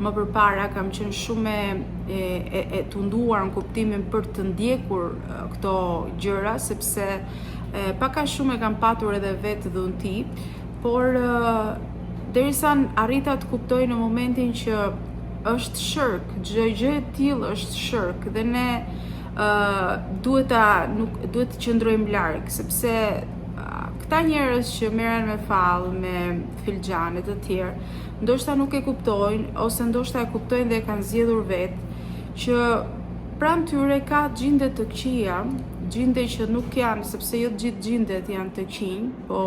më përpara kam qenë shumë e tunduar në kuptimin për të ndjekur këto gjëra, sepse pak a shumë e kam patur edhe vetë dhunti, por derisa arrita të kuptoj në momentin që është shirk, çdo gjë e tillë është shirk dhe ne duhet të qëndrojmë larg, sepse këta njerëz që merren me fallë, me filxhane të tjerë, ndoshta nuk e kuptojnë, ose ndoshta e kuptojnë dhe e kanë zgjedhur vetë, që pranë tyre ka gjinde të këqija, gjinde që nuk janë, sepse jo të gjithë gjindet janë të këqij, po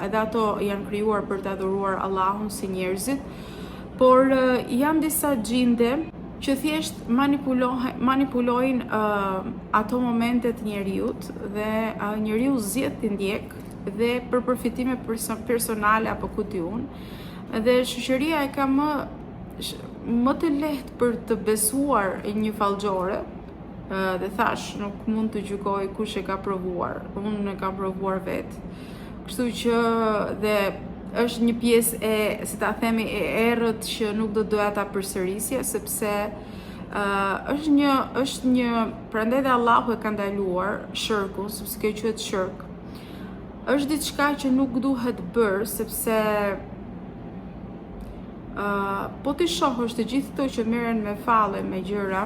edhe ato janë krijuar për të adhuruar Allahun si njerëzit, por janë disa gjinde që thjesht manipulojnë ato momentet njeriut dhe njeriu zgjedh të ndjek dhe për përfitime personale apo ku di unë, dhe shoqëria e ka më të lehtë për të besuar një fallxhore, dhe thash nuk mund të gjykoj kush e ka provuar, unë e kam provuar vetë, kështu që dhe është një pjesë si ta themi, e errët që nuk do doja ta përsërisja, sepse është një, prandaj dhe Allahu e ka ndaluar shirkun, sepse kjo quhet shirk. Është diçka që nuk duhet bërë, sepse po ti shohësh të gjithë këto që merren me falle, me gjëra,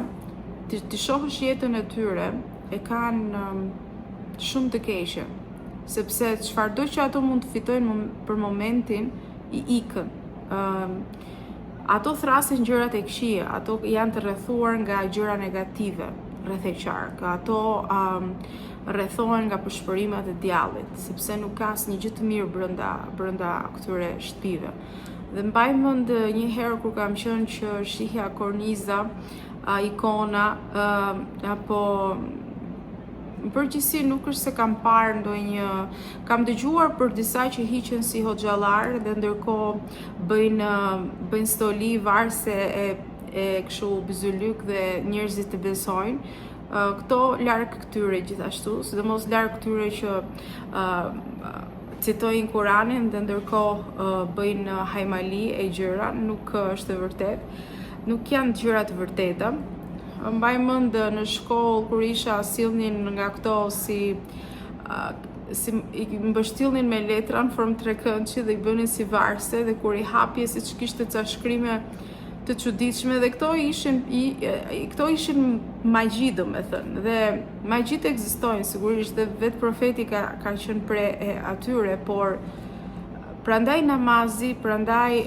ti shohësh jetën e tyre, e kanë shumë të keqe. Sepse çfarëdo që ato mund të fitojnë për momentin, i ikën. Ato thrasin gjërat e këqija, ato janë të rrethuar nga gjëra negative rreth e qark, ato rrethohen nga përshpërimet e djallit, sepse nuk ka asnjë gjë të mirë brenda këtyre shtëpive. Dhe mbaj mend një herë kur kam qenë që shihja korniza, ikona, apo në përgjithësi nuk është se kam parë ndonjë, kam dëgjuar për disa që hiqen si hoxhallar dhe ndërkohë bëjnë stoli varse e kështu bizylyk dhe njerëzit të besojnë. Këto larg këtyre gjithashtu, sidomos larg këtyre që citojnë Kuranin dhe ndërkohë bëjnë hajmali e gjëra, nuk është e vërtet, nuk janë gjëra të vërteta. Mbaj mend në shkollë kur isha sillnin nga këto si i mbështillnin me letra në formë trekëndshi dhe i bënin si varse, dhe kur i hapje siç kishte ca shkrime të çuditshme, dhe këto ishin magji, domethënë, dhe magjit ekzistojnë sigurisht, dhe vetë profeti ka qenë pre atyre, por prandaj namazi, prandaj